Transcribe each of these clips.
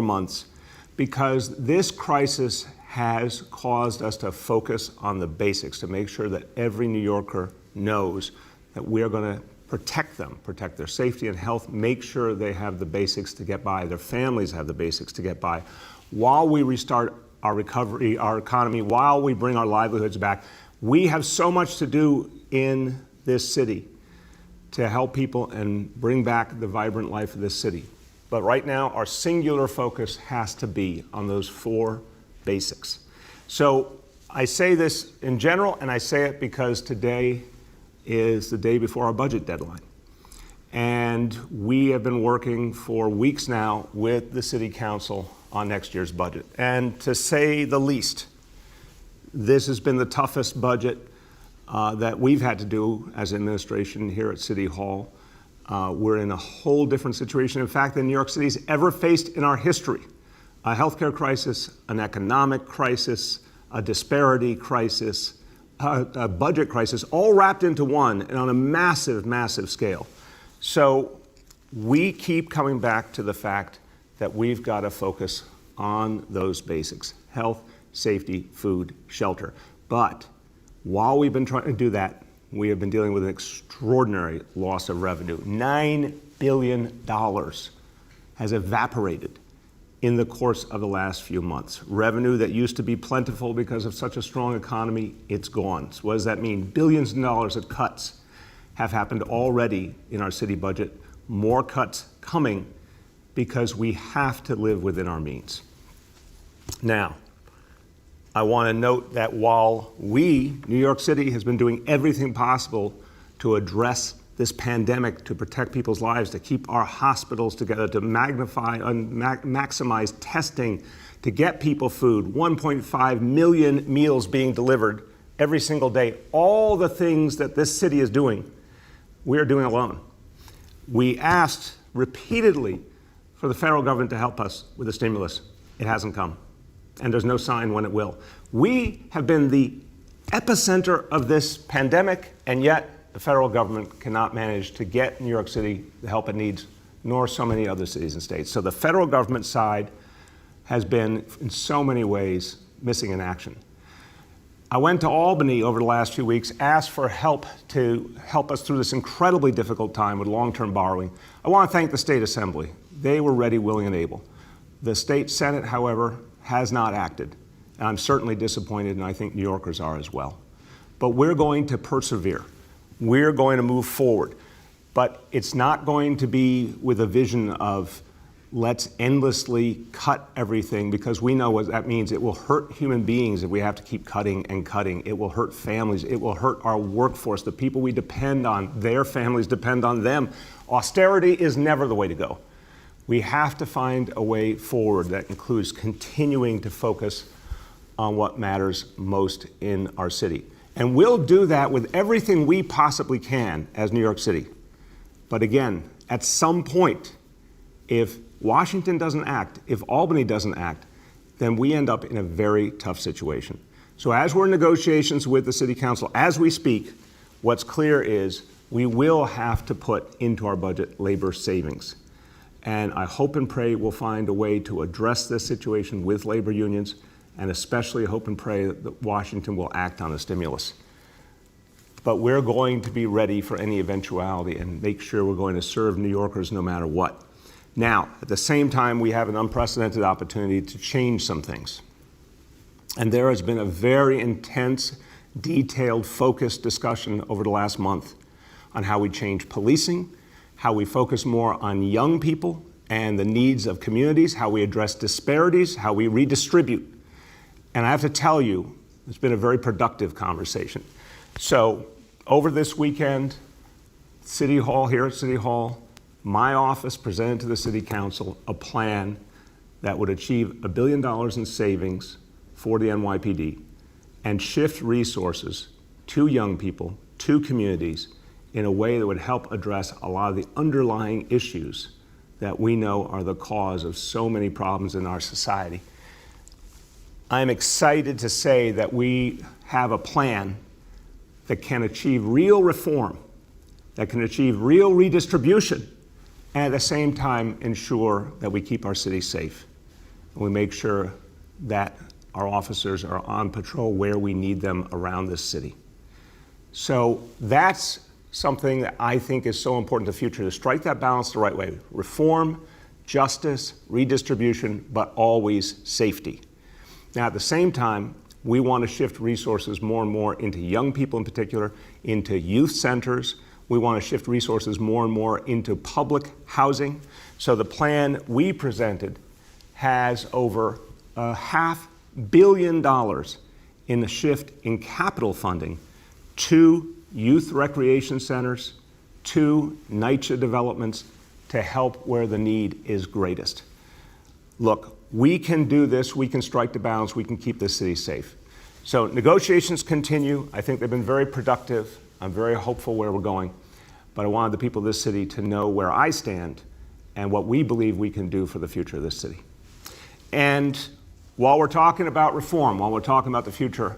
months, because this crisis has caused us to focus on the basics, to make sure that every New Yorker knows that we are going to protect them, protect their safety and health, make sure they have the basics to get by, their families have the basics to get by, while we restart our recovery, our economy, while we bring our livelihoods back. We have so much to do in this city to help people and bring back the vibrant life of this city. But right now, our singular focus has to be on those four basics. So I say this in general, and I say it because today is the day before our budget deadline. And we have been working for weeks now with the City Council on next year's budget. And to say the least, this has been the toughest budget that we've had to do as administration here at City Hall. We're in a whole different situation, in fact, than New York City's ever faced in our history. A healthcare crisis, an economic crisis, a disparity crisis, a budget crisis, all wrapped into one and on a massive, massive scale. So we keep coming back to the fact that we've got to focus on those basics: health, safety, food, shelter. But while we've been trying to do that, we have been dealing with an extraordinary loss of revenue. $9 billion has evaporated in the course of the last few months. Revenue that used to be plentiful because of such a strong economy, it's gone. So what does that mean? Billions of dollars of cuts have happened already in our city budget. More cuts coming because we have to live within our means. Now, I want to note that while we, New York City, has been doing everything possible to address this pandemic, to protect people's lives, to keep our hospitals together, to magnify and maximize testing, to get people food, 1.5 million meals being delivered every single day, all the things that this city is doing, we are doing alone. We asked repeatedly for the federal government to help us with the stimulus. It hasn't come, and there's no sign when it will. We have been the epicenter of this pandemic, and yet the federal government cannot manage to get New York City the help it needs, nor so many other cities and states. So the federal government side has been, in so many ways, missing in action. I went to Albany over the last few weeks, asked for help to help us through this incredibly difficult time with long-term borrowing. I want to thank the State Assembly. They were ready, willing, and able. The State Senate, however, has not acted. And I'm certainly disappointed, and I think New Yorkers are as well. But we're going to persevere. We're going to move forward. But it's not going to be with a vision of let's endlessly cut everything, because we know what that means. It will hurt human beings if we have to keep cutting and cutting. It will hurt families. It will hurt our workforce, the people we depend on. Their families depend on them. Austerity is never the way to go. We have to find a way forward that includes continuing to focus on what matters most in our city. And we'll do that with everything we possibly can as New York City. But again, at some point, if Washington doesn't act, if Albany doesn't act, then we end up in a very tough situation. So as we're in negotiations with the City Council, as we speak, what's clear is we will have to put into our budget labor savings. And I hope and pray we'll find a way to address this situation with labor unions, and especially hope and pray that Washington will act on the stimulus. But we're going to be ready for any eventuality and make sure we're going to serve New Yorkers no matter what. Now, at the same time, we have an unprecedented opportunity to change some things. And there has been a very intense, detailed, focused discussion over the last month on how we change policing, how we focus more on young people and the needs of communities, how we address disparities, how we redistribute. And I have to tell you, it's been a very productive conversation. So over this weekend, City Hall, here at City Hall, my office presented to the City Council a plan that would achieve $1 billion in savings for the NYPD and shift resources to young people, to communities, in a way that would help address a lot of the underlying issues that we know are the cause of so many problems in our society. I'm excited to say that we have a plan that can achieve real reform, that can achieve real redistribution, and at the same time ensure that we keep our city safe. and we make sure that our officers are on patrol where we need them around this city. So that's something that I think is so important to the future, to strike that balance the right way. Reform, justice, redistribution, but always safety. Now, at the same time, we want to shift resources more and more into young people in particular, into youth centers. We want to shift resources more and more into public housing. So the plan we presented has over $500 million in a shift in capital funding to youth recreation centers, to NYCHA developments, to help where the need is greatest. Look, we can do this, we can strike the balance, we can keep this city safe. So negotiations continue. I think they've been very productive. I'm very hopeful where we're going. But I wanted the people of this city to know where I stand and what we believe we can do for the future of this city. And while we're talking about reform, while we're talking about the future,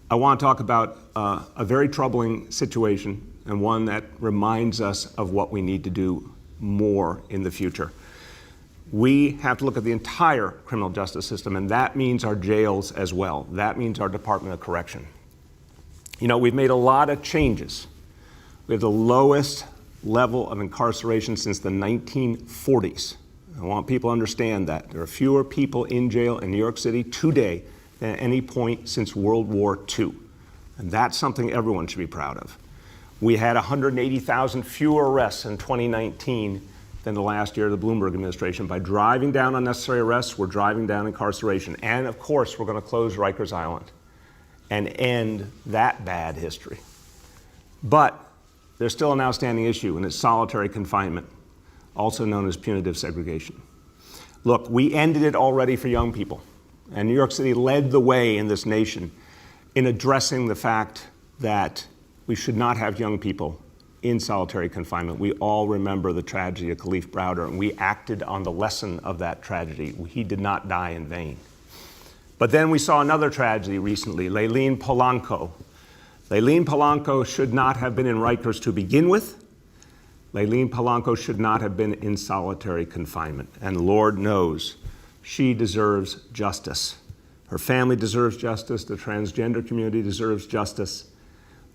I want to talk about a very troubling situation, and one that reminds us of what we need to do more in the future. We have to look at the entire criminal justice system, and that means our jails as well. That means our Department of Correction. You know, we've made a lot of changes. We have the lowest level of incarceration since the 1940s. I want people to understand that. There are fewer people in jail in New York City today than at any point since World War II. And that's something everyone should be proud of. We had 180,000 fewer arrests in 2019 than the last year of the Bloomberg administration. By driving down unnecessary arrests, we're driving down incarceration. And of course, we're going to close Rikers Island and end that bad history. But there's still an outstanding issue, and it's solitary confinement, also known as punitive segregation. Look, we ended it already for young people, and New York City led the way in this nation in addressing the fact that we should not have young people in solitary confinement. We all remember the tragedy of Khalif Browder, and we acted on the lesson of that tragedy. He did not die in vain. But then we saw another tragedy recently, Layleen Polanco. Layleen Polanco should not have been in Rikers to begin with. Layleen Polanco should not have been in solitary confinement. And Lord knows she deserves justice. Her family deserves justice. The transgender community deserves justice.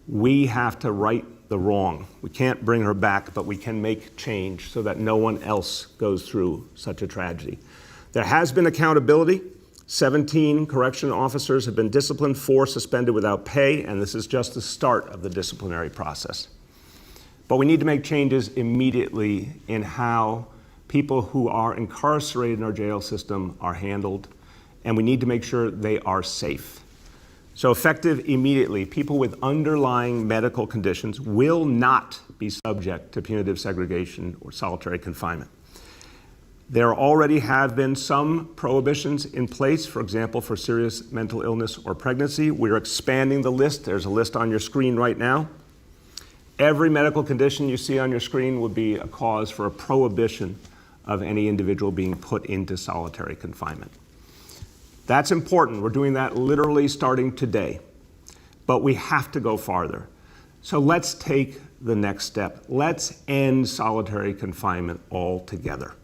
We have to right the wrong. We can't bring her back, but we can make change so that no one else goes through such a tragedy. There has been accountability. 17 correction officers have been disciplined, 4 suspended without pay, and this is just the start of the disciplinary process. But we need to make changes immediately in how people who are incarcerated in our jail system are handled, and we need to make sure they are safe. So effective immediately, people with underlying medical conditions will not be subject to punitive segregation or solitary confinement. There already have been some prohibitions in place, for example, for serious mental illness or pregnancy. We're expanding the list. There's a list on your screen right now. Every medical condition you see on your screen would be a cause for a prohibition of any individual being put into solitary confinement. That's important. We're doing that literally starting today. But we have to go farther. So let's take the next step. Let's end solitary confinement altogether.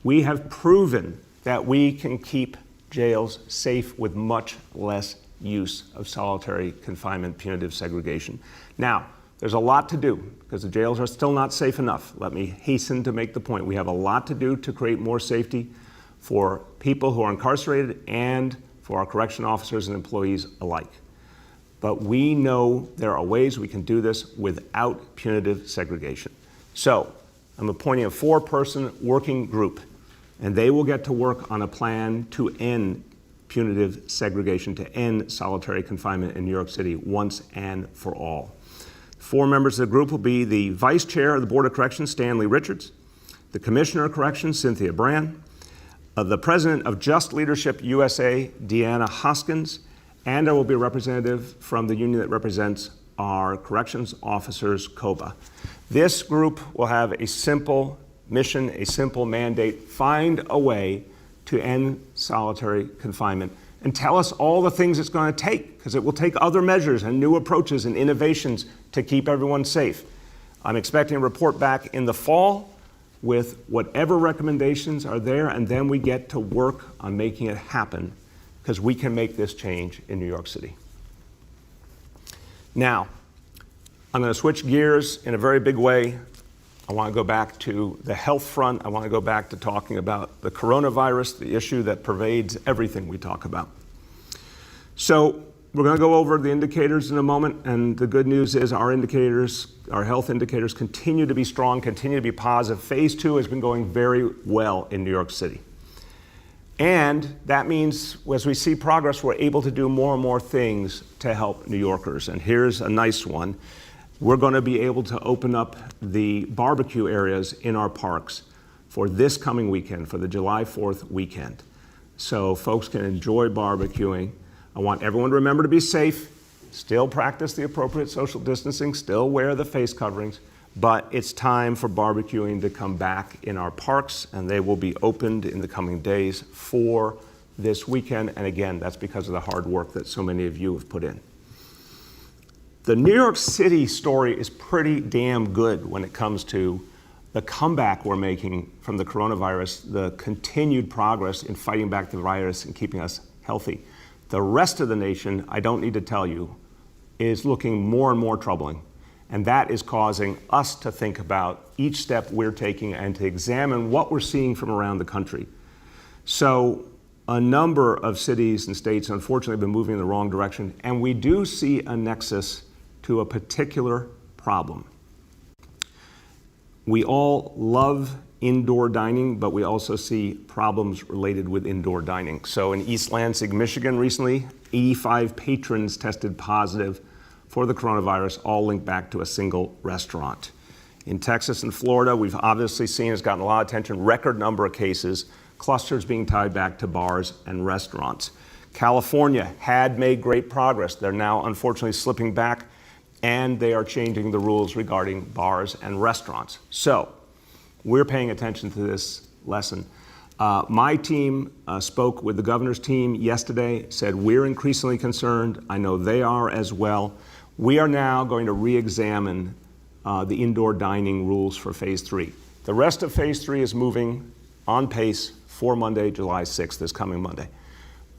We have proven that we can keep jails safe with much less use of solitary confinement, punitive segregation. Now, there's a lot to do because the jails are still not safe enough. Let me hasten to make the point. We have a lot to do to create more safety for people who are incarcerated and for our correction officers and employees alike. But we know there are ways we can do this without punitive segregation. So I'm appointing a 4-person working group, and they will get to work on a plan to end punitive segregation, to end solitary confinement in New York City once and for all. 4 members of the group will be the Vice Chair of the Board of Corrections, Stanley Richards, the Commissioner of Corrections, Cynthia Brand, the President of Just Leadership USA, Deanna Hoskins, and there will be a representative from the union that represents our corrections officers, COBA. This group will have a simple mission, a simple mandate: find a way to end solitary confinement and tell us all the things it's going to take, because it will take other measures and new approaches and innovations to keep everyone safe. I'm expecting a report back in the fall with whatever recommendations are there, and then we get to work on making it happen, because we can make this change in New York City. Now, I'm going to switch gears in a very big way. I want to go back to the health front. I want to go back to talking about the coronavirus, the issue that pervades everything we talk about. So we're going to go over the indicators in a moment, and the good news is our indicators, our health indicators, continue to be strong, continue to be positive. Phase 2 has been going very well in New York City. And that means as we see progress, we're able to do more and more things to help New Yorkers. And here's a nice one. We're going to be able to open up the barbecue areas in our parks for this coming weekend, for the July 4th weekend. So folks can enjoy barbecuing. I want everyone to remember to be safe, still practice the appropriate social distancing, still wear the face coverings, but it's time for barbecuing to come back in our parks, and they will be opened in the coming days for this weekend. And again, that's because of the hard work that so many of you have put in. The New York City story is pretty damn good when it comes to the comeback we're making from the coronavirus, the continued progress in fighting back the virus and keeping us healthy. The rest of the nation, I don't need to tell you, is looking more and more troubling. And that is causing us to think about each step we're taking and to examine what we're seeing from around the country. So a number of cities and states, unfortunately, have been moving in the wrong direction. And we do see a nexus to a particular problem. We all love indoor dining, but we also see problems related with indoor dining. So in East Lansing, Michigan recently, 85 patrons tested positive for the coronavirus, all linked back to a single restaurant. In Texas and Florida, we've obviously seen, it's gotten a lot of attention, record number of cases, clusters being tied back to bars and restaurants. California had made great progress. They're now unfortunately slipping back, and they are changing the rules regarding bars and restaurants. So we're paying attention to this lesson. My team spoke with the governor's team yesterday, said we're increasingly concerned. I know they are as well. We are now going to re-examine the indoor dining rules for phase 3. The rest of phase 3 is moving on pace for Monday, July 6th, this coming Monday.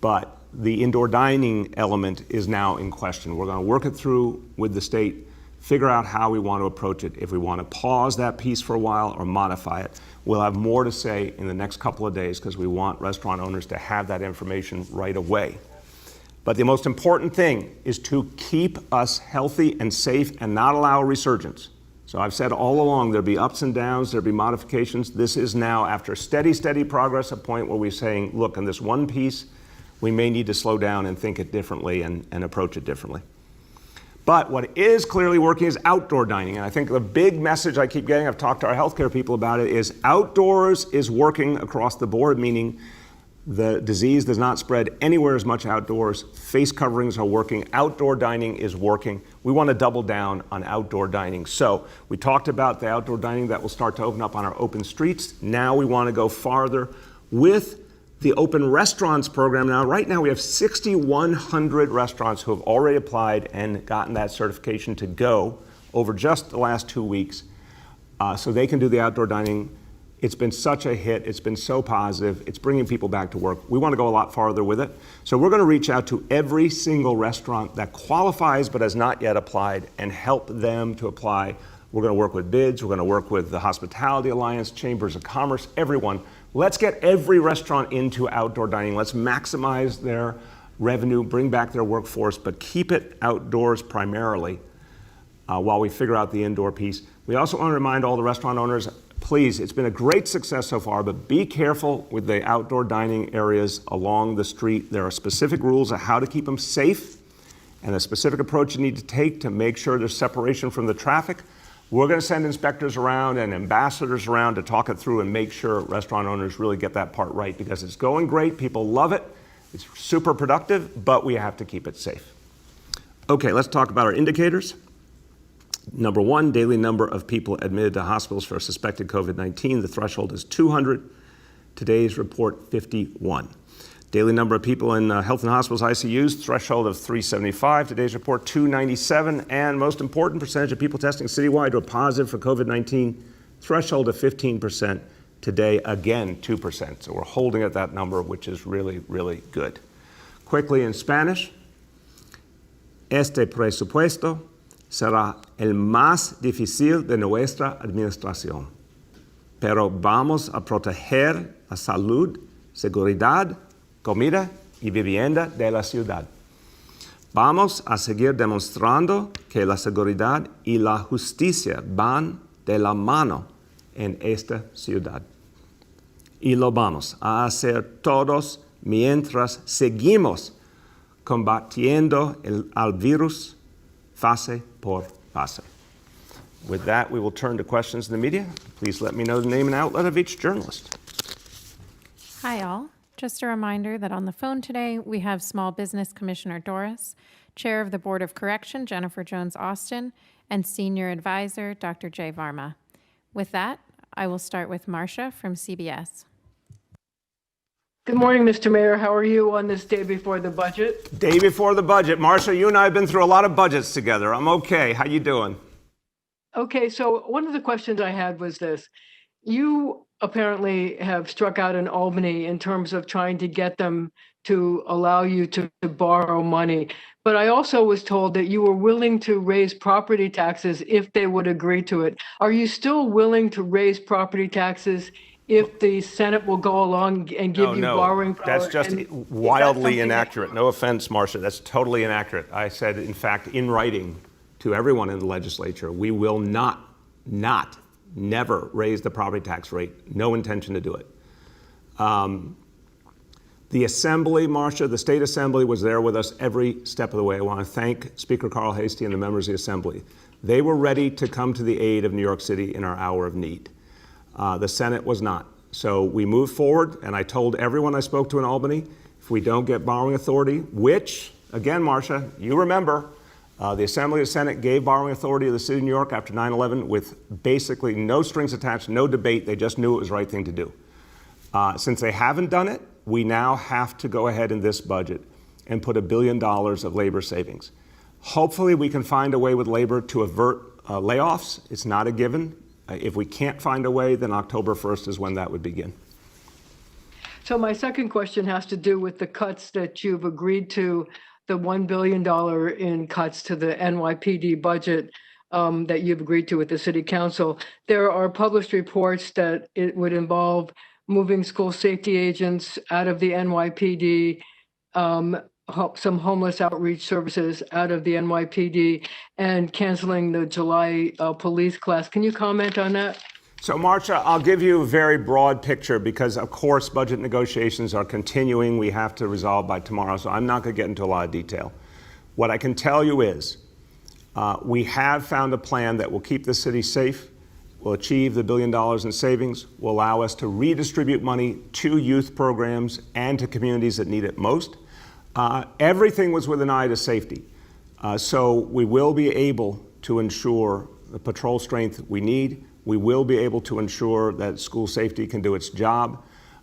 But the indoor dining element is now in question. We're going to work it through with the state, figure out how we want to approach it. If we want to pause that piece for a while or modify it, we'll have more to say in the next couple of days, because we want restaurant owners to have that information right away. But the most important thing is to keep us healthy and safe and not allow a resurgence. So I've said all along, there'll be ups and downs, there'll be modifications. This is now, after steady progress, a point where we're saying, look, in this one piece, we may need to slow down and think it differently and approach it differently. But what is clearly working is outdoor dining. And I think the big message I keep getting, I've talked to our healthcare people about it, is outdoors is working across the board, meaning the disease does not spread anywhere as much outdoors. Face coverings are working. Outdoor dining is working. We want to double down on outdoor dining. So we talked about the outdoor dining that will start to open up on our open streets. Now we want to go farther with the open restaurants program. Now, right now we have 6,100 restaurants who have already applied and gotten that certification to go over just the last 2 weeks. So they can do the outdoor dining. It's been such a hit. It's been so positive. It's bringing people back to work. We want to go a lot farther with it. So we're going to reach out to every single restaurant that qualifies but has not yet applied and help them to apply. We're going to work with BIDS. We're going to work with the Hospitality Alliance, Chambers of Commerce, everyone. Let's get every restaurant into outdoor dining. Let's maximize their revenue, bring back their workforce, but keep it outdoors primarily while we figure out the indoor piece. We also want to remind all the restaurant owners, please, it's been a great success so far, but be careful with the outdoor dining areas along the street. There are specific rules of how to keep them safe and a specific approach you need to take to make sure there's separation from the traffic. We're going to send inspectors around and ambassadors around to talk it through and make sure restaurant owners really get that part right, because it's going great. People love it. It's super productive, but we have to keep it safe. Okay, let's talk about our indicators. Number one, daily number of people admitted to hospitals for suspected COVID-19. The threshold is 200. Today's report, 51. Daily number of people in health and hospitals ICUs, threshold of 375. Today's report, 297. And most important, percentage of people testing citywide were positive for COVID-19, threshold of 15%. Today, again, 2%. So we're holding at that number, which is really, really good. Quickly in Spanish. Este presupuesto será el más difícil de nuestra administración, pero vamos a proteger la salud, seguridad, comida y vivienda de la ciudad. Vamos a seguir demostrando que la seguridad y la justicia van de la mano en esta ciudad. Y lo vamos a hacer todos mientras seguimos combatiendo al virus fase por fase. With that, we will turn to questions in the media. Please let me know the name and outlet of each journalist. Hi, all. Just a reminder that on the phone today, we have Small Business Commissioner Doris, Chair of the Board of Correction, Jennifer Jones-Austin, and Senior Advisor, Dr. Jay Varma. With that, I will start with Marcia from CBS. Good morning, Mr. Mayor. How are you on this day before the budget? Day before the budget. Marcia, you and I have been through a lot of budgets together. I'm okay. How you doing? Okay, so one of the questions I had was this. You apparently have struck out in Albany in terms of trying to get them to allow you to borrow money. But I also was told that you were willing to raise property taxes if they would agree to it. Are you still willing to raise property taxes if the Senate will go along and give you borrowing power? That's just wildly inaccurate. No offense, Marcia, that's totally inaccurate. I said, in fact, in writing to everyone in the legislature, we will never raise the property tax rate. No intention to do it. The Assembly, Marcia, the State Assembly was there with us every step of the way. I want to thank Speaker Carl Hastie and the members of the Assembly. They were ready to come to the aid of New York City in our hour of need. The Senate was not. So we moved forward, and I told everyone I spoke to in Albany, if we don't get borrowing authority, which, again, Marcia, you remember, the Assembly and Senate gave borrowing authority to the city of New York after 9/11 with basically no strings attached, no debate. They just knew it was the right thing to do. Since they haven't done it, we now have to go ahead in this budget and put $1 billion of labor savings. Hopefully we can find a way with labor to avert layoffs. It's not a given. If we can't find a way, then October 1st is when that would begin. So my second question has to do with the cuts that you've agreed to, the $1 billion in cuts to the NYPD budget that you've agreed to with the City Council. There are published reports that it would involve moving school safety agents out of the NYPD, some homeless outreach services out of the NYPD, and canceling the July police class. Can you comment on that? So, Marcia, I'll give you a very broad picture because, of course, budget negotiations are continuing. We have to resolve by tomorrow, so I'm not going to get into a lot of detail. What I can tell you is we have found a plan that will keep the city safe, will achieve the $1 billion in savings, will allow us to redistribute money to youth programs and to communities that need it most. Everything was with an eye to safety. So we will be able to ensure the patrol strength we need. We will be able to ensure that school safety can do its job.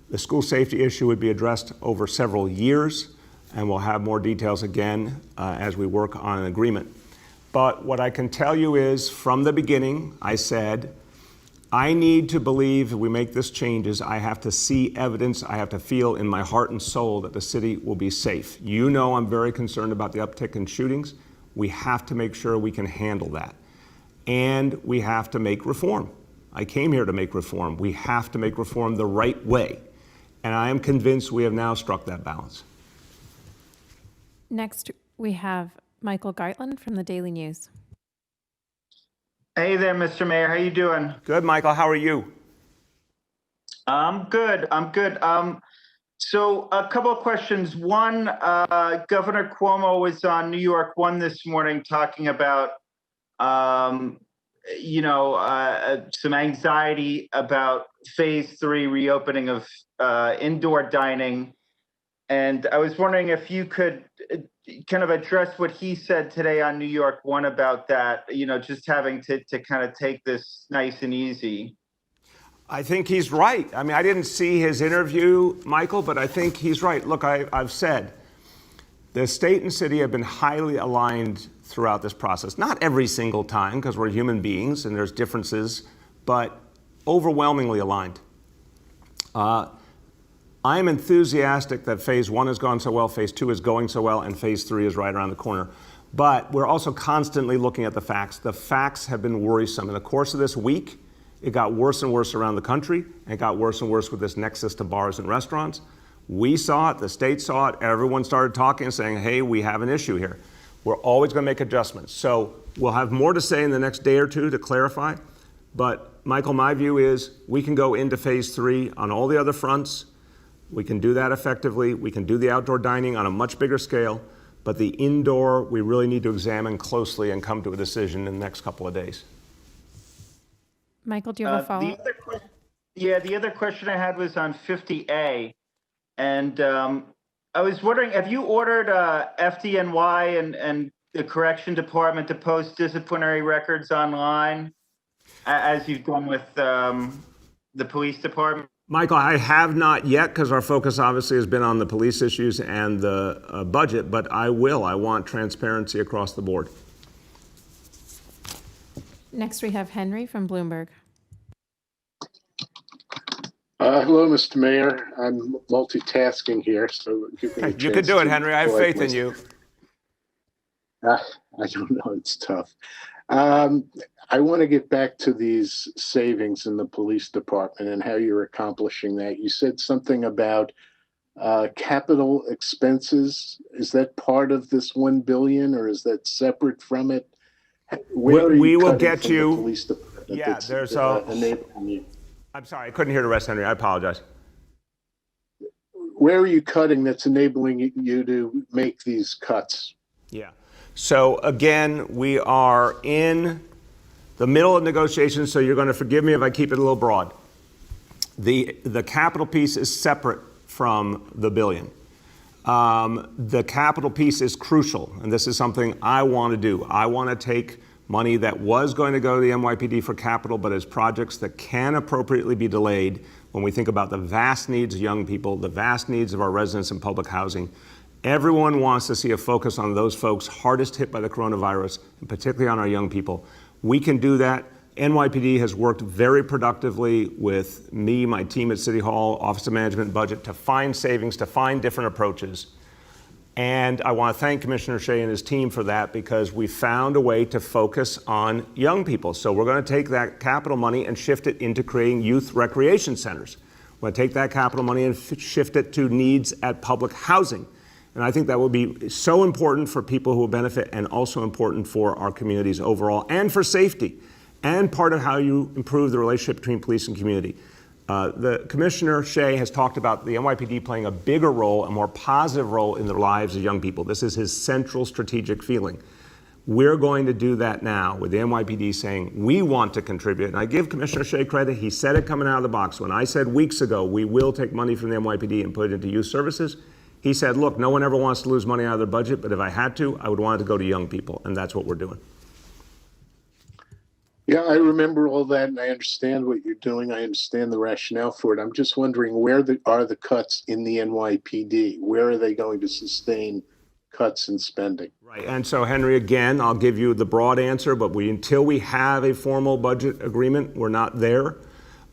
The school safety issue would be addressed over several years, and we'll have more details again as we work on an agreement. But what I can tell you is, from the beginning, I said, I need to believe if we make this changes, I have to see evidence, I have to feel in my heart and soul that the city will be safe. You know I'm very concerned about the uptick in shootings. We have to make sure we can handle that. And we have to make reform. I came here to make reform. We have to make reform the right way. And I am convinced we have now struck that balance. Next, we have Michael Gartland from the Daily News. Hey there, Mr. Mayor. How you doing? Good, Michael. How are you? I'm good. So a couple of questions. One, Governor Cuomo was on New York One this morning talking about, some anxiety about phase 3 reopening of indoor dining. And I was wondering if you could kind of address what he said today on New York One about that, just having to kind of take this nice and easy. I think he's right. I mean, I didn't see his interview, Michael, but I think he's right. Look, I've said the state and city have been highly aligned throughout this process. Not every single time, because we're human beings and there's differences, but overwhelmingly aligned. I am enthusiastic that phase 1 has gone so well, phase 2 is going so well, and phase 3 is right around the corner. But we're also constantly looking at the facts. The facts have been worrisome. In the course of this week, it got worse and worse around the country, and it got worse and worse with this nexus to bars and restaurants. We saw it, the state saw it, everyone started talking and saying, hey, we have an issue here. We're always going to make adjustments. So we'll have more to say in the next day or two to clarify. But Michael, my view is we can go into phase 3 on all the other fronts. We can do that effectively. We can do the outdoor dining on a much bigger scale, but the indoor, we really need to examine closely and come to a decision in the next couple of days. Michael, do you have a follow-up? The other question I had was on 50A. And I was wondering, have you ordered FDNY and the correction department to post disciplinary records online, as you've done with the police department? Michael, I have not yet, because our focus obviously has been on the police issues and the budget, but I will. I want transparency across the board. Next, we have Henry from Bloomberg. Hello, Mr. Mayor. I'm multitasking here, so give me a You can chance do it, to Henry. I have collect faith in you. I don't know. It's tough. I want to get back to these savings in the police department and how you're accomplishing that. You said something about capital expenses. Is that part of this $1 billion, or is that separate from it? Where are We you will cutting get from you. the police department? Yeah, that's, there's enabling you? I'm sorry, I couldn't hear the rest, Henry. I apologize. Where are you cutting that's enabling you to make these cuts? Yeah. So again, we are in the middle of negotiations, so you're going to forgive me if I keep it a little broad. The capital piece is separate from the billion. The capital piece is crucial, and this is something I want to do. I want to take money that was going to go to the NYPD for capital, but as projects that can appropriately be delayed when we think about the vast needs of young people, the vast needs of our residents in public housing. Everyone wants to see a focus on those folks hardest hit by the coronavirus, and particularly on our young people. We can do that. NYPD has worked very productively with me, my team at City Hall, Office of Management and Budget, to find savings, to find different approaches. And I want to thank Commissioner Shea and his team for that, because we found a way to focus on young people. So we're going to take that capital money and shift it into creating youth recreation centers. We're going to take that capital money and shift it to needs at public housing. And I think that will be so important for people who will benefit, and also important for our communities overall, and for safety, and part of how you improve the relationship between police and community. The Commissioner Shea has talked about the NYPD playing a bigger role, a more positive role in the lives of young people. This is his central strategic feeling. We're going to do that now with the NYPD saying we want to contribute. And I give Commissioner Shea credit. He said it coming out of the box. When I said weeks ago, we will take money from the NYPD and put it into youth services, he said, look, no one ever wants to lose money out of their budget, but if I had to, I would want it to go to young people. And that's what we're doing. Yeah, I remember all that, and I understand what you're doing. I understand the rationale for it. I'm just wondering, where are the cuts in the NYPD? Where are they going to sustain cuts in spending? Right, and so Henry, again, I'll give you the broad answer, but until we have a formal budget agreement, we're not there.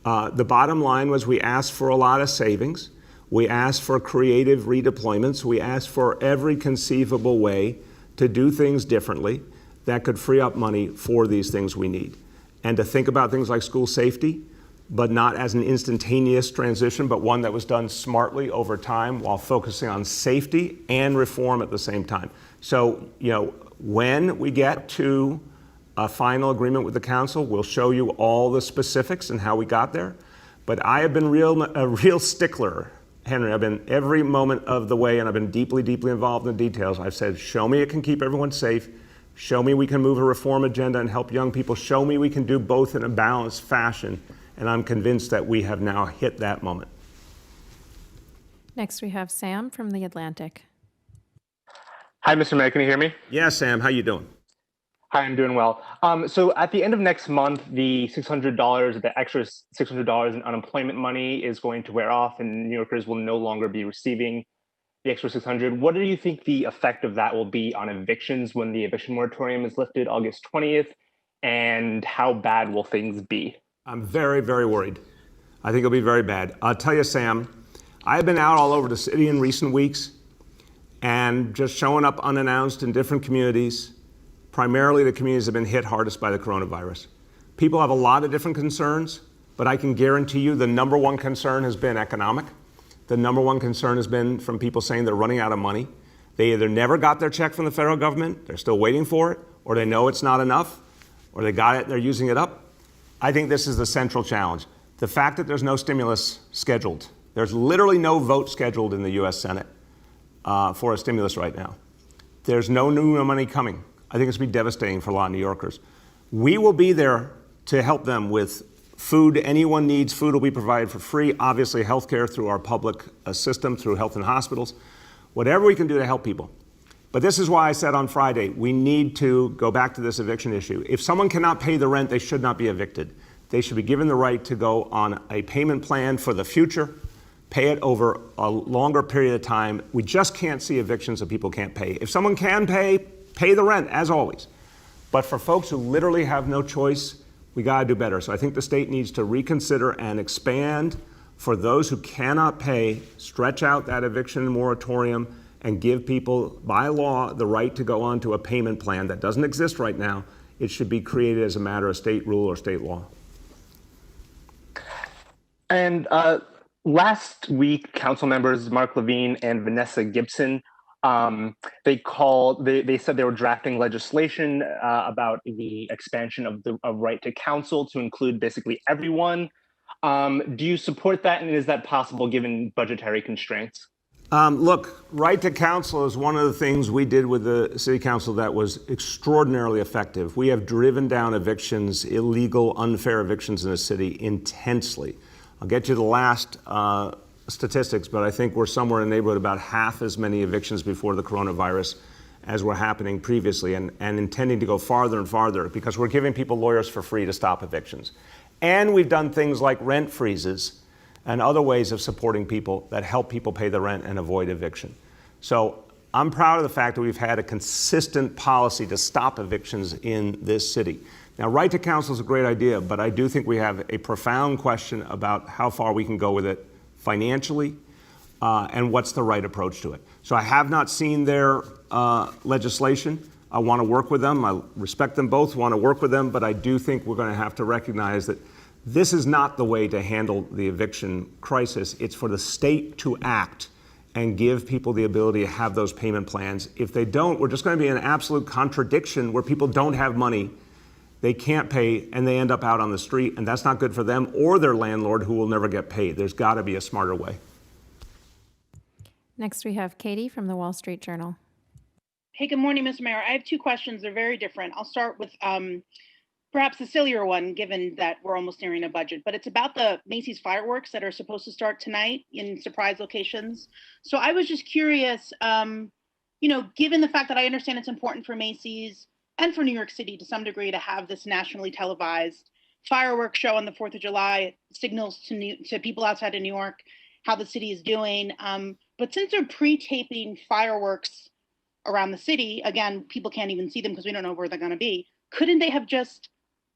The bottom line was we asked for a lot of savings. We asked for creative redeployments. We asked for every conceivable way to do things differently that could free up money for these things we need. And to think about things like school safety, but not as an instantaneous transition, but one that was done smartly over time while focusing on safety and reform at the same time. So, when we get to a final agreement with the council, we'll show you all the specifics and how we got there. But I have been a real stickler, Henry. I've been every moment of the way, and I've been deeply, deeply involved in the details. I've said, show me it can keep everyone safe. Show me we can move a reform agenda and help young people. Show me we can do both in a balanced fashion. And I'm convinced that we have now hit that moment. Next, we have Sam from The Atlantic. Hi, Mr. Mayor. Can you hear me? Yeah, Sam, how you doing? Hi, I'm doing well. So at the end of next month, the $600, the extra $600 in unemployment money is going to wear off, and New Yorkers will no longer be receiving the extra $600. What do you think the effect of that will be on evictions when the eviction moratorium is lifted August 20th? And how bad will things be? I'm very, very worried. I think it'll be very bad. I'll tell you, Sam, I've been out all over the city in recent weeks and just showing up unannounced in different communities, primarily the communities that have been hit hardest by the coronavirus. People have a lot of different concerns, but I can guarantee you the number one concern has been economic. The number one concern has been from people saying they're running out of money. They either never got their check from the federal government, they're still waiting for it, or they know it's not enough, or they got it and they're using it up. I think this is the central challenge. The fact that there's no stimulus scheduled. There's literally no vote scheduled in the US Senate for a stimulus right now. There's no new money coming. I think it's going to be devastating for a lot of New Yorkers. We will be there to help them with food. Anyone needs food will be provided for free. Obviously, healthcare through our public system, through health and hospitals. Whatever we can do to help people. But this is why I said on Friday, we need to go back to this eviction issue. If someone cannot pay the rent, they should not be evicted. They should be given the right to go on a payment plan for the future, pay it over a longer period of time. We just can't see evictions that people can't pay. If someone can pay the rent, as always. But for folks who literally have no choice, we gotta do better. So I think the state needs to reconsider and expand for those who cannot pay, stretch out that eviction moratorium, and give people, by law, the right to go on to a payment plan that doesn't exist right now. It should be created as a matter of state rule or state law. And last week, council members Mark Levine and Vanessa Gibson, they said they were drafting legislation about the expansion of right to counsel to include basically everyone. Do you support that, and is that possible given budgetary constraints? Look, right to counsel is one of the things we did with the city council that was extraordinarily effective. We have driven down evictions, illegal, unfair evictions in the city intensely. I'll get you the last statistics, but I think we're somewhere in the neighborhood about half as many evictions before the coronavirus as were happening previously, and intending to go farther and farther because we're giving people lawyers for free to stop evictions. And we've done things like rent freezes and other ways of supporting people that help people pay the rent and avoid eviction. So I'm proud of the fact that we've had a consistent policy to stop evictions in this city. Now, right to counsel is a great idea, but I do think we have a profound question about how far we can go with it financially and what's the right approach to it. So I have not seen their legislation. I want to work with them. I respect them both, want to work with them, but I do think we're going to have to recognize that this is not the way to handle the eviction crisis. It's for the state to act and give people the ability to have those payment plans. If they don't, we're just going to be in an absolute contradiction where people don't have money, they can't pay, and they end up out on the street, and that's not good for them or their landlord who will never get paid. There's got to be a smarter way. Next, we have Katie from the Wall Street Journal. Hey, good morning, Mr. Mayor. I have two questions. They're very different. I'll start with perhaps a sillier one, given that we're almost nearing a budget, but it's about the Macy's fireworks that are supposed to start tonight in surprise locations. So I was just curious, given the fact that I understand it's important for Macy's and for New York City to some degree to have this nationally televised fireworks show on the 4th of July, signals to people outside of New York how the city is doing. But since they're pre-taping fireworks around the city, again, people can't even see them because we don't know where they're going to be. Couldn't they have just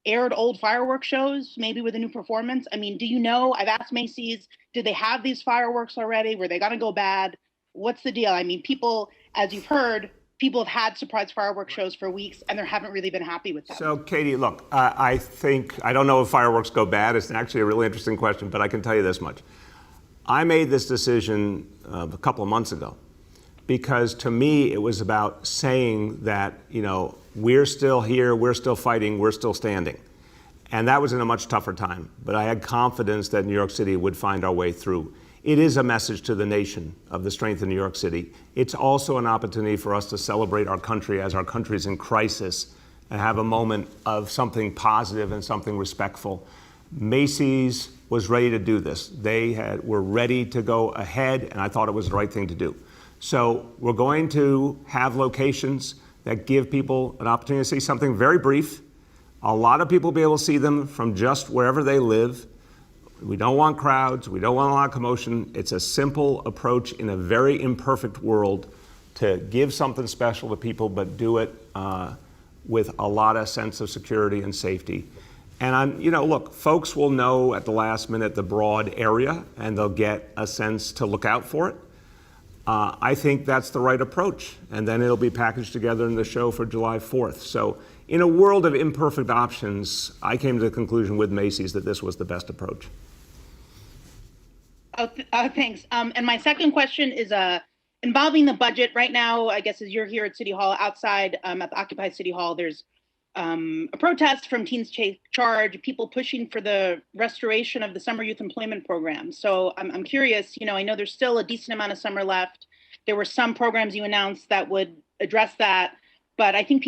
aired old fireworks shows, maybe with a new performance? I mean, do you know? I've asked Macy's, did they have these fireworks already? Were they going to go bad? What's the deal? I mean, people, as you've heard, people have had surprise fireworks shows for weeks and they haven't really been happy with them. So, Katie, look, I don't know if fireworks go bad. It's actually a really interesting question, but I can tell you this much. I made this decision a couple of months ago because to me it was about saying that, we're still here, we're still fighting, we're still standing. And that was in a much tougher time, but I had confidence that New York City would find our way through. It is a message to the nation of the strength of New York City. It's also an opportunity for us to celebrate our country as our country's in crisis and have a moment of something positive and something respectful. Macy's was ready to do this. They were ready to go ahead, and I thought it was the right thing to do. So we're going to have locations that give people an opportunity to see something very brief. A lot of people will be able to see them from just wherever they live. We don't want crowds. We don't want a lot of commotion. It's a simple approach in a very imperfect world to give something special to people, but do it with a lot of sense of security and safety. And look, folks will know at the last minute the broad area, and they'll get a sense to look out for it. I think that's the right approach, and then it'll be packaged together in the show for July 4th. So in a world of imperfect options, I came to the conclusion with Macy's that this was the best approach. Thanks. And my second question is involving the budget. Right now, I guess as you're here at City Hall, outside at the Occupy City Hall, there's a protest from Teens Take Charge, people pushing for the restoration of the summer youth employment program. So I'm curious, I know there's still a decent amount of summer left. There were some programs you announced that would address that, but I think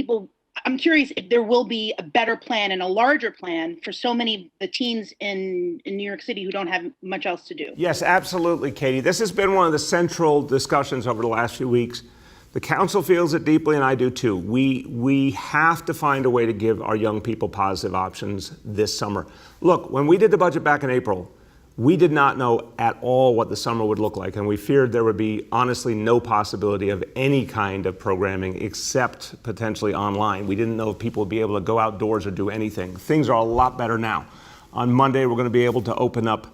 I'm curious if there will be a better plan and a larger plan for so many the teens in New York City who don't have much else to do. Yes, absolutely, Katie. This has been one of the central discussions over the last few weeks. The council feels it deeply, and I do too. We have to find a way to give our young people positive options this summer. Look, when we did the budget back in April, we did not know at all what the summer would look like, and we feared there would be honestly no possibility of any kind of programming except potentially online. We didn't know if people would be able to go outdoors or do anything. Things are a lot better now. On Monday, we're going to be able to open up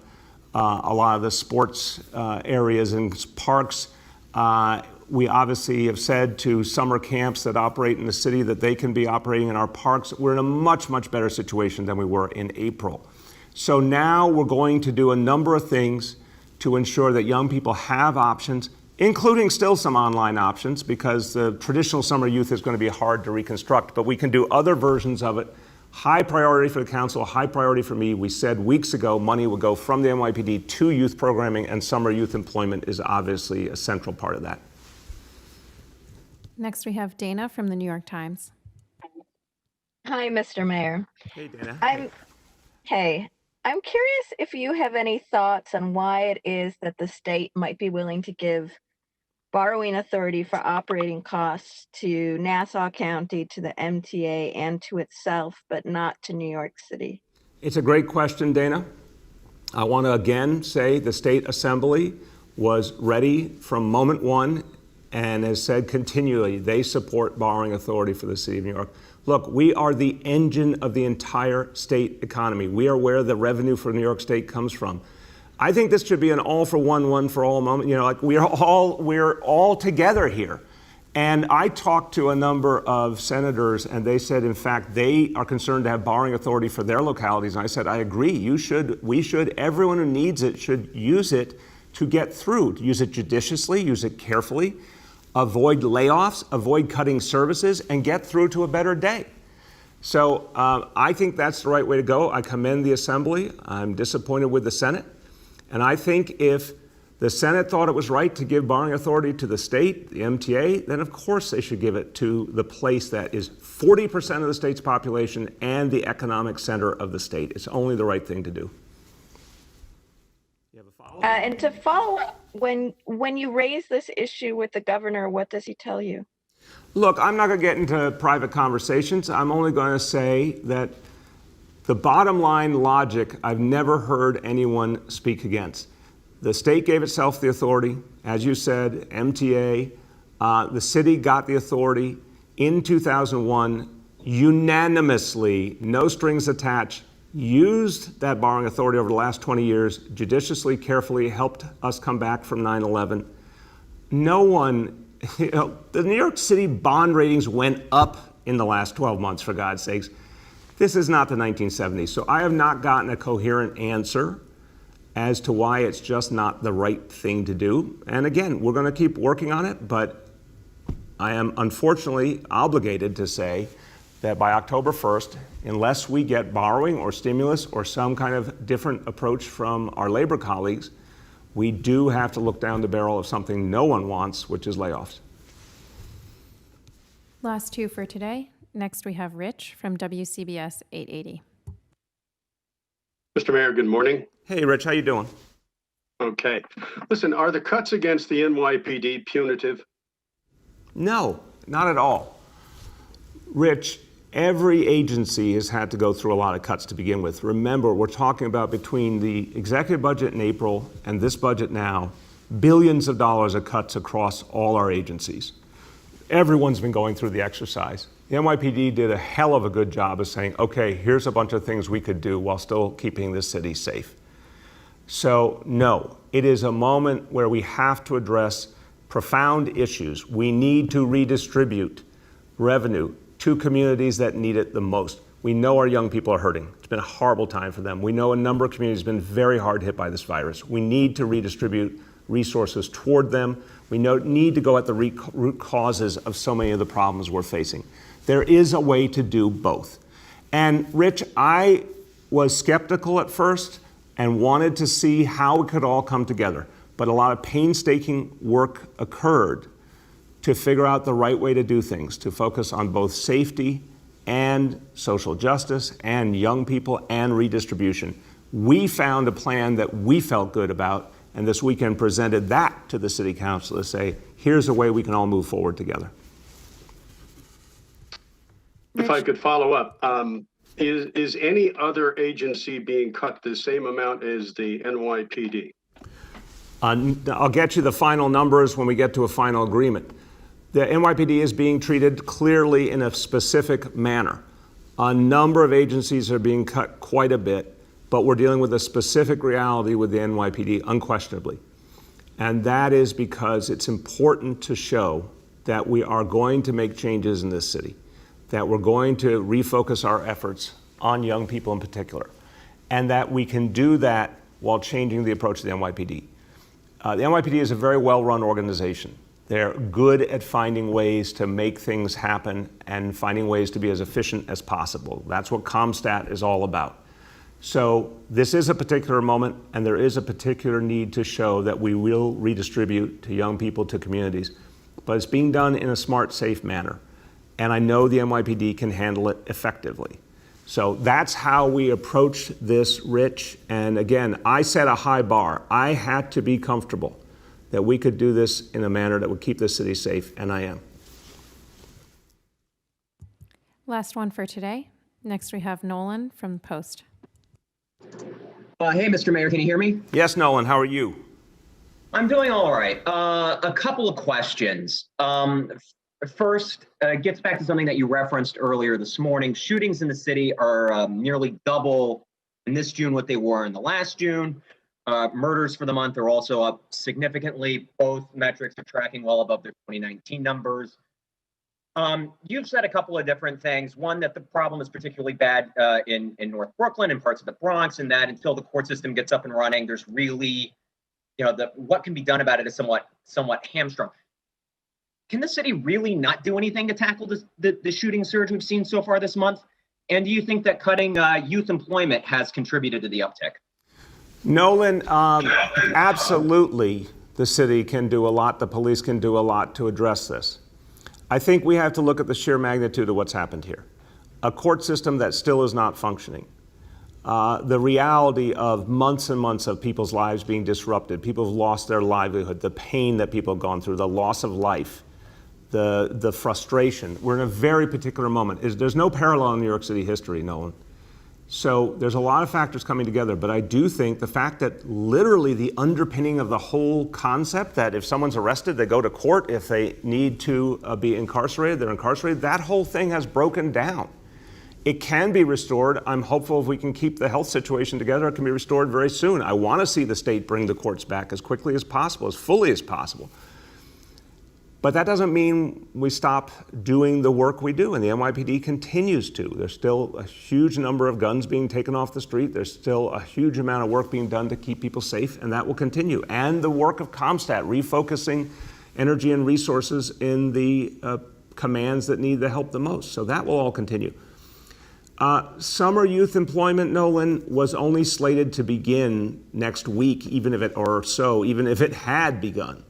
a lot of the sports areas and parks. We obviously have said to summer camps that operate in the city that they can be operating in our parks. We're in a much, much better situation than we were in April. So now we're going to do a number of things to ensure that young people have options, including still some online options, because the traditional summer youth is going to be hard to reconstruct, but we can do other versions of it. High priority for the council, high priority for me. We said weeks ago money would go from the NYPD to youth programming, and summer youth employment is obviously a central part of that. Next, we have Dana from the New York Times. Hi, Mr. Mayor. Hey, Dana. I'm curious if you have any thoughts on why it is that the state might be willing to give borrowing authority for operating costs to Nassau County, to the MTA, and to itself, but not to New York City. It's a great question, Dana. I want to again say the State Assembly was ready from moment one and has said continually they support borrowing authority for the city of New York. Look, we are the engine of the entire state economy. We are where the revenue for New York State comes from. I think this should be an all for one, one for all moment. We're all together here. And I talked to a number of senators, and they said, in fact, they are concerned to have borrowing authority for their localities. And I said, I agree. We should. Everyone who needs it should use it to get through. Use it judiciously. Use it carefully. Avoid layoffs. Avoid cutting services, and get through to a better day. So I think that's the right way to go. I commend the Assembly. I'm disappointed with the Senate. And I think if the Senate thought it was right to give borrowing authority to the state, the MTA, then of course they should give it to the place that is 40% of the state's population and the economic center of the state. It's only the right thing to do. You have a follow-up? And to follow up, when you raise this issue with the governor, what does he tell you? Look, I'm not going to get into private conversations. I'm only going to say that the bottom line logic I've never heard anyone speak against. The state gave itself the authority, as you said, MTA. The city got the authority in 2001, unanimously, no strings attached, used that borrowing authority over the last 20 years, judiciously, carefully, helped us come back from 9/11. No one, the New York City bond ratings went up in the last 12 months, for God's sakes. This is not the 1970s. So I have not gotten a coherent answer as to why it's just not the right thing to do. And again, we're going to keep working on it, but I am unfortunately obligated to say that by October 1st, unless we get borrowing or stimulus or some kind of different approach from our labor colleagues, we do have to look down the barrel of something no one wants, which is layoffs. Last two for today. Next, we have Rich from WCBS 880. Mr. Mayor, good morning. Hey, Rich, how you doing? Okay. Listen, are the cuts against the NYPD punitive? No, not at all. Rich, every agency has had to go through a lot of cuts to begin with. Remember, we're talking about between the executive budget in April and this budget now, billions of dollars of cuts across all our agencies. Everyone's been going through the exercise. The NYPD did a hell of a good job of saying, okay, here's a bunch of things we could do while still keeping the city safe. So no, it is a moment where we have to address profound issues. We need to redistribute revenue to communities that need it the most. We know our young people are hurting. It's been a horrible time for them. We know a number of communities have been very hard hit by this virus. We need to redistribute resources toward them. We need to go at the root causes of so many of the problems we're facing. There is a way to do both. And Rich, I was skeptical at first and wanted to see how it could all come together. But a lot of painstaking work occurred to figure out the right way to do things, to focus on both safety and social justice and young people and redistribution. We found a plan that we felt good about, and this weekend presented that to the city council to say, here's a way we can all move forward together. If I could follow up, is any other agency being cut the same amount as the NYPD? I'll get you the final numbers when we get to a final agreement. The NYPD is being treated clearly in a specific manner. A number of agencies are being cut quite a bit, but we're dealing with a specific reality with the NYPD, unquestionably. And that is because it's important to show that we are going to make changes in this city, that we're going to refocus our efforts on young people in particular, and that we can do that while changing the approach to the NYPD. The NYPD is a very well-run organization. They're good at finding ways to make things happen and finding ways to be as efficient as possible. That's what ComStat is all about. So this is a particular moment, and there is a particular need to show that we will redistribute to young people, to communities. But it's being done in a smart, safe manner. And I know the NYPD can handle it effectively. So that's how we approach this, Rich. And again, I set a high bar. I had to be comfortable that we could do this in a manner that would keep the city safe, and I am. Last one for today. Next, we have Nolan from the Post. Hey, Mr. Mayor, can you hear me? Yes, Nolan, how are you? I'm doing all right. A couple of questions. First, gets back to something that you referenced earlier this morning. Shootings in the city are nearly double in this June what they were in the last June. Murders for the month are also up significantly. Both metrics are tracking well above their 2019 numbers. You've said a couple of different things. One, that the problem is particularly bad in North Brooklyn and parts of the Bronx, and that until the court system gets up and running, there's really, what can be done about it is somewhat hamstrung. Can the city really not do anything to tackle the shooting surge we've seen so far this month? And do you think that cutting youth employment has contributed to the uptick? Nolan, absolutely the city can do a lot, the police can do a lot to address this. I think we have to look at the sheer magnitude of what's happened here. A court system that still is not functioning. The reality of months and months of people's lives being disrupted, people have lost their livelihood, the pain that people have gone through, the loss of life, the frustration. We're in a very particular moment. There's no parallel in New York City history, Nolan. So there's a lot of factors coming together, but I do think the fact that literally the underpinning of the whole concept that if someone's arrested, they go to court. If they need to be incarcerated, they're incarcerated. That whole thing has broken down. It can be restored. I'm hopeful if we can keep the health situation together, it can be restored very soon. I want to see the state bring the courts back as quickly as possible, as fully as possible. But that doesn't mean we stop doing the work we do, and the NYPD continues to. There's still a huge number of guns being taken off the street. There's still a huge amount of work being done to keep people safe, and that will continue. And the work of ComStat, refocusing energy and resources in the commands that need the help the most. So that will all continue. Summer youth employment, Nolan, was only slated to begin next week, even if it had begun.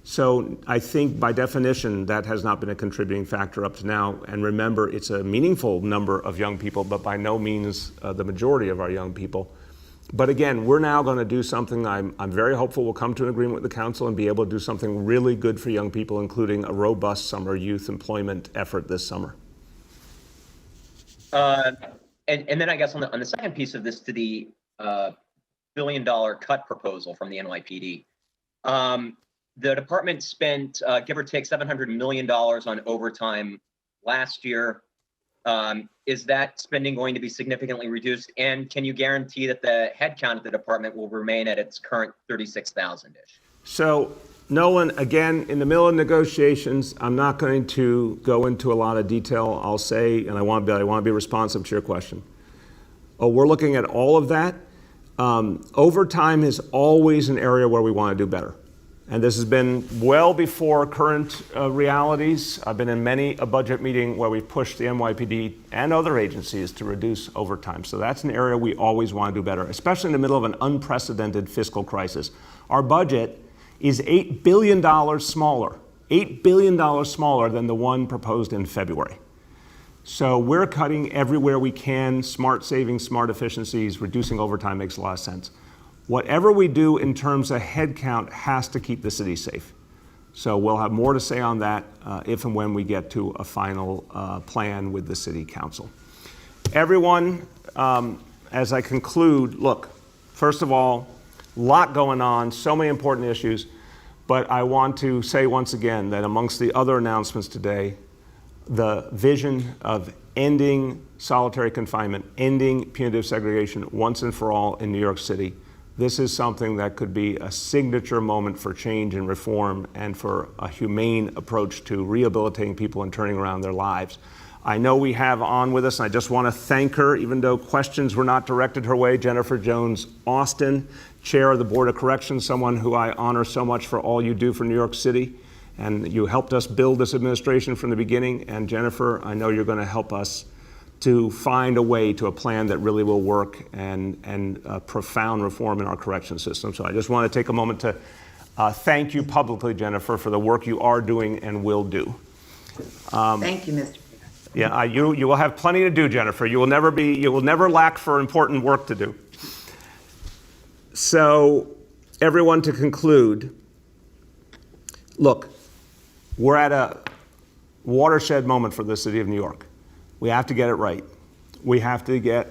So I think by definition, that has not been a contributing factor up to now. And remember, it's a meaningful number of young people, but by no means the majority of our young people. But again, we're now going to do something I'm very hopeful we'll come to an agreement with the council and be able to do something really good for young people, including a robust summer youth employment effort this summer. And then I guess on the second piece of this, to the $1 billion cut proposal from the NYPD. The department spent, give or take, $700 million on overtime last year. Is that spending going to be significantly reduced? And can you guarantee that the headcount of the department will remain at its current 36,000-ish? So, Nolan, again, in the middle of negotiations, I'm not going to go into a lot of detail. I'll say, and I want to be responsive to your question. We're looking at all of that. Overtime is always an area where we want to do better. And this has been well before current realities. I've been in many a budget meeting where we've pushed the NYPD and other agencies to reduce overtime. So that's an area we always want to do better, especially in the middle of an unprecedented fiscal crisis. Our budget is $8 billion smaller, $8 billion smaller than the one proposed in February. So we're cutting everywhere we can, smart savings, smart efficiencies, reducing overtime makes a lot of sense. Whatever we do in terms of headcount has to keep the city safe. So we'll have more to say on that if and when we get to a final plan with the city council. Everyone, as I conclude, look, first of all, a lot going on, so many important issues, but I want to say once again that amongst the other announcements today, the vision of ending solitary confinement, ending punitive segregation once and for all in New York City. This is something that could be a signature moment for change and reform and for a humane approach to rehabilitating people and turning around their lives. I know we have on with us, and I just want to thank her, even though questions were not directed her way, Jennifer Jones Austin, Chair of the Board of Corrections, someone who I honor so much for all you do for New York City. And you helped us build this administration from the beginning. And Jennifer, I know you're going to help us to find a way to a plan that really will work and a profound reform in our correction system. So I just want to take a moment to thank you publicly, Jennifer, for the work you are doing and will do. Thank you, Mr. Yeah, you will have plenty to do, Jennifer. You will never lack for important work to do. So, everyone, to conclude, look, we're at a watershed moment for the city of New York. We have to get it right. We have to get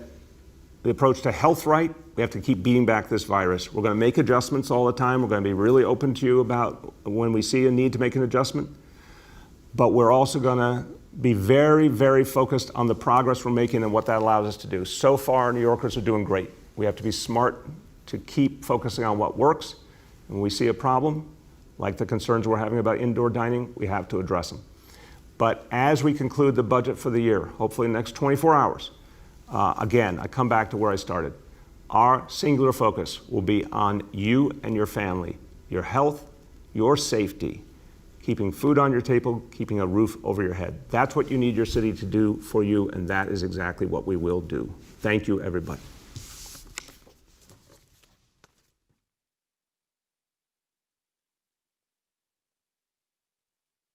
the approach to health right. We have to keep beating back this virus. We're going to make adjustments all the time. We're going to be really open to you about when we see a need to make an adjustment. But we're also going to be very, very focused on the progress we're making and what that allows us to do. So far, New Yorkers are doing great. We have to be smart to keep focusing on what works. When we see a problem, like the concerns we're having about indoor dining, we have to address them. But as we conclude the budget for the year, hopefully in the next 24 hours, again, I come back to where I started. Our singular focus will be on you and your family, your health, your safety, keeping food on your table, keeping a roof over your head. That's what you need your city to do for you, and that is exactly what we will do. Thank you, everybody.